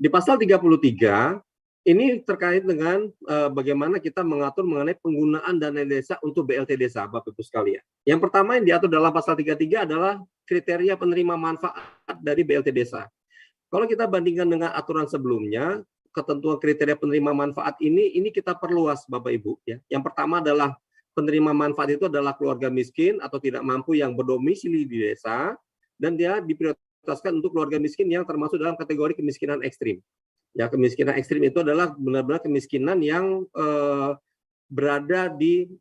Di pasal 33 ini terkait dengan bagaimana kita mengatur mengenai penggunaan dana desa untuk BLT desa, Bapak Ibu sekalian. Yang pertama yang diatur dalam pasal 33 adalah kriteria penerima manfaat dari BLT desa. Kalau kita bandingkan dengan aturan sebelumnya, ketentuan kriteria penerima manfaat ini kita perluas, Bapak Ibu. Ya. Yang pertama adalah penerima manfaat itu adalah keluarga miskin atau tidak mampu yang berdomisili di desa, dan dia diprioritaskan untuk keluarga miskin yang termasuk dalam kategori kemiskinan ekstrim. Ya, kemiskinan ekstrim itu adalah benar-benar kemiskinan yang berada di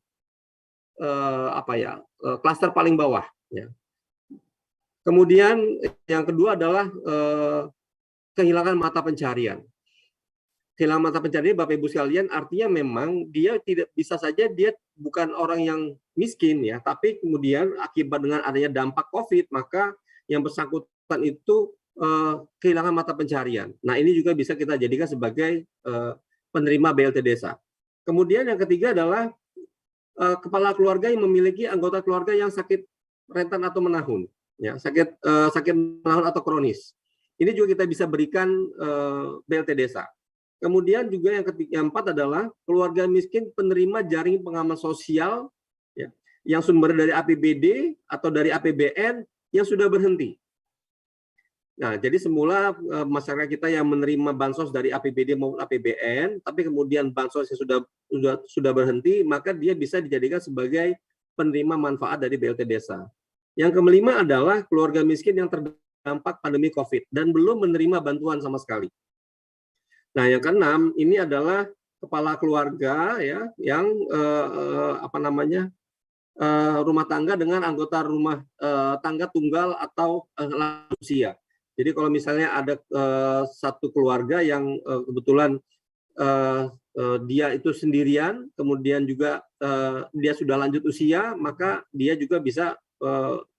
klaster paling bawah. Ya. Kemudian yang kedua adalah kehilangan mata pencarian. Kehilangan mata pencarian, Bapak Ibu sekalian, artinya memang dia tidak bisa saja dia bukan orang yang miskin ya, tapi kemudian akibat dengan adanya dampak COVID, maka yang bersangkutan itu kehilangan mata pencarian. Nah, ini juga bisa kita jadikan sebagai penerima BLT desa. Kemudian yang ketiga adalah kepala keluarga yang memiliki anggota keluarga yang sakit rentan atau menahun, ya, sakit menahun atau kronis. Ini juga kita bisa berikan BLT desa. Kemudian juga yang keempat adalah keluarga miskin penerima jaring pengaman sosial ya, yang sumber dari APBD atau dari APBN yang sudah berhenti. Nah, jadi semula masyarakat kita yang menerima bansos dari APBD maupun APBN, tapi kemudian bansosnya sudah berhenti, maka dia bisa dijadikan sebagai penerima manfaat dari BLT desa. Yang kelima adalah keluarga miskin yang terdampak pandemi COVID dan belum menerima bantuan sama sekali. Nah, yang keenam ini adalah kepala keluarga ya yang rumah tangga dengan anggota rumah tangga tunggal atau lansia. Jadi kalau misalnya ada satu keluarga yang kebetulan dia itu sendirian, kemudian juga dia sudah lanjut usia, maka dia juga bisa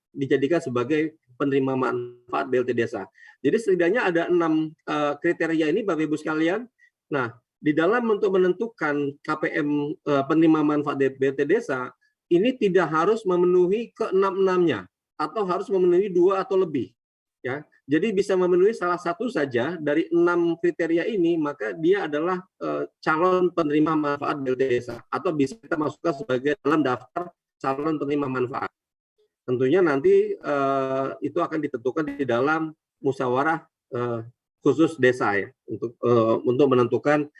dijadikan sebagai penerima manfaat BLT desa. Jadi setidaknya ada 6 kriteria ini, Bapak Ibu sekalian. Nah, di dalam untuk menentukan KPM penerima manfaat BLT desa, ini tidak harus memenuhi ke-6-6-nya atau harus memenuhi 2 atau lebih. Ya, jadi bisa memenuhi salah satu saja dari 6 kriteria ini, maka dia adalah calon penerima manfaat BLT desa atau bisa kita masukkan sebagai dalam daftar calon penerima manfaat. Tentunya nanti itu akan ditentukan di dalam musyawarah khusus desa ya untuk menentukan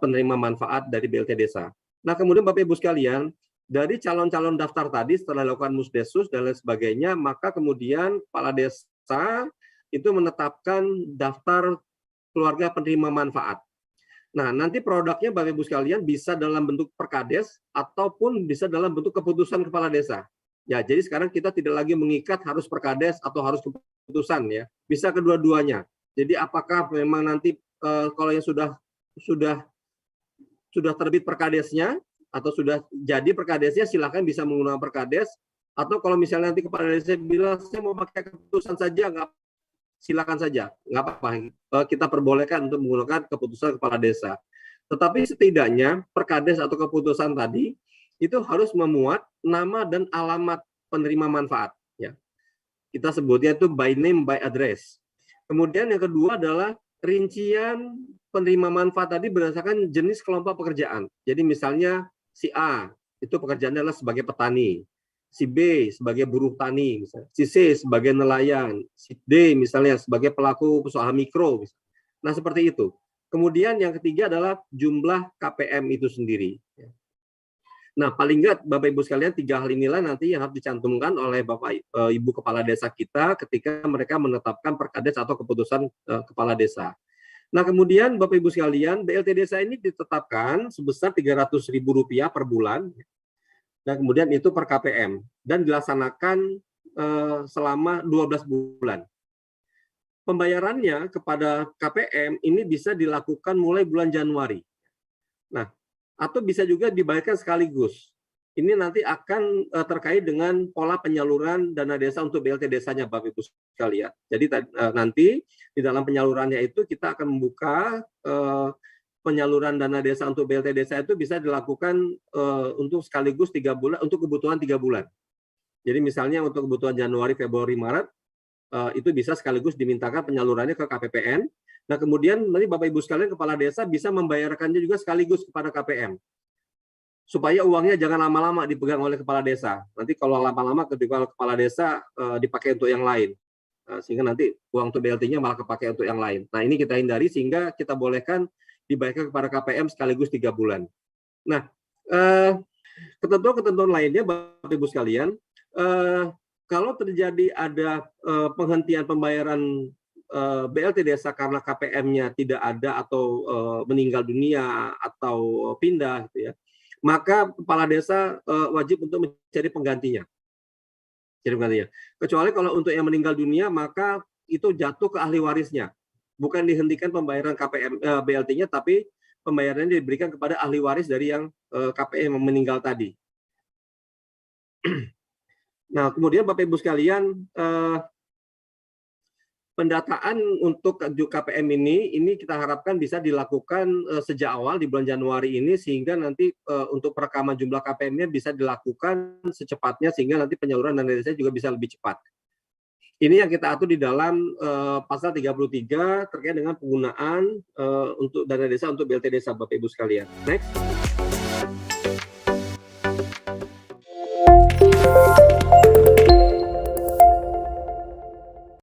penerima manfaat dari BLT desa. Nah, kemudian Bapak Ibu sekalian, dari calon-calon daftar tadi setelah dilakukan musdesus dan lain sebagainya, maka kemudian kepala desa itu menetapkan daftar keluarga penerima manfaat. Nah, nanti produknya Bapak Ibu sekalian bisa dalam bentuk perkades ataupun bisa dalam bentuk keputusan kepala desa. Ya, jadi sekarang kita tidak lagi mengikat harus perkades atau harus keputusan ya. Bisa kedua-duanya. Jadi apakah memang nanti kalau yang sudah terbit perkadesnya atau sudah jadi perkadesnya, silakan bisa menggunakan perkades, atau kalau misalnya nanti kepala desa bilang saya mau pakai keputusan saja, silakan saja, nggak apa-apa. Kita perbolehkan untuk menggunakan keputusan kepala desa. Tetapi setidaknya perkades atau keputusan tadi itu harus memuat nama dan alamat penerima manfaat. Ya. Kita sebutnya itu by name, by address. Kemudian yang kedua adalah rincian penerima manfaat tadi berdasarkan jenis kelompok pekerjaan. Jadi misalnya si A itu pekerjaannya adalah sebagai petani, si B sebagai buruh tani, misalnya. Si C sebagai nelayan, si D misalnya sebagai pelaku usaha mikro. Misalnya. Nah, seperti itu. Kemudian yang ketiga adalah jumlah KPM itu sendiri. Nah, paling nggak Bapak Ibu sekalian 3 hal inilah nanti yang harus dicantumkan oleh Bapak Ibu kepala desa kita ketika mereka menetapkan perkades atau keputusan kepala desa. Nah, kemudian Bapak Ibu sekalian, BLT desa ini ditetapkan sebesar Rp300.000 per bulan. Dan kemudian itu per KPM dan dilaksanakan selama 12 bulan. Pembayarannya kepada KPM ini bisa dilakukan mulai bulan Januari. Nah, atau bisa juga dibayarkan sekaligus. Ini nanti akan terkait dengan pola penyaluran dana desa untuk BLT desanya, Bapak Ibu sekalian. Jadi nanti di dalam penyalurannya itu kita akan membuka penyaluran dana desa untuk BLT desa itu bisa dilakukan untuk sekaligus 3 bulan, untuk kebutuhan 3 bulan. Jadi misalnya untuk kebutuhan Januari, Februari, Maret, itu bisa sekaligus dimintakan penyalurannya ke KPPN. Nah, kemudian nanti Bapak Ibu sekalian kepala desa bisa membayarkannya juga sekaligus kepada KPM. Supaya uangnya jangan lama-lama dipegang oleh kepala desa. Nanti kalau lama-lama ketika kepala desa dipakai untuk yang lain. Sehingga nanti uang untuk BLT-nya malah kepakai untuk yang lain. Nah, ini kita hindari sehingga kita bolehkan dibayarkan kepada KPM sekaligus 3 bulan. Nah, ketentuan-ketentuan lainnya Bapak Ibu sekalian, kalau terjadi ada penghentian pembayaran BLT desa karena KPM-nya tidak ada atau meninggal dunia atau pindah gitu ya, maka kepala desa wajib untuk mencari penggantinya. Kecuali kalau untuk yang meninggal dunia maka itu jatuh ke ahli warisnya. Bukan dihentikan pembayaran KPM BLT-nya, tapi pembayarannya diberikan kepada ahli waris dari yang KPM yang meninggal tadi. Nah, kemudian Bapak Ibu sekalian, pendataan untuk KPM ini kita harapkan bisa dilakukan sejak awal di bulan Januari ini, sehingga nanti untuk perekaman jumlah KPM-nya bisa dilakukan secepatnya, sehingga nanti penyaluran dana desa juga bisa lebih cepat. Ini yang kita atur di dalam pasal 33 terkait dengan penggunaan untuk dana desa untuk BLT desa, Bapak Ibu sekalian. Next.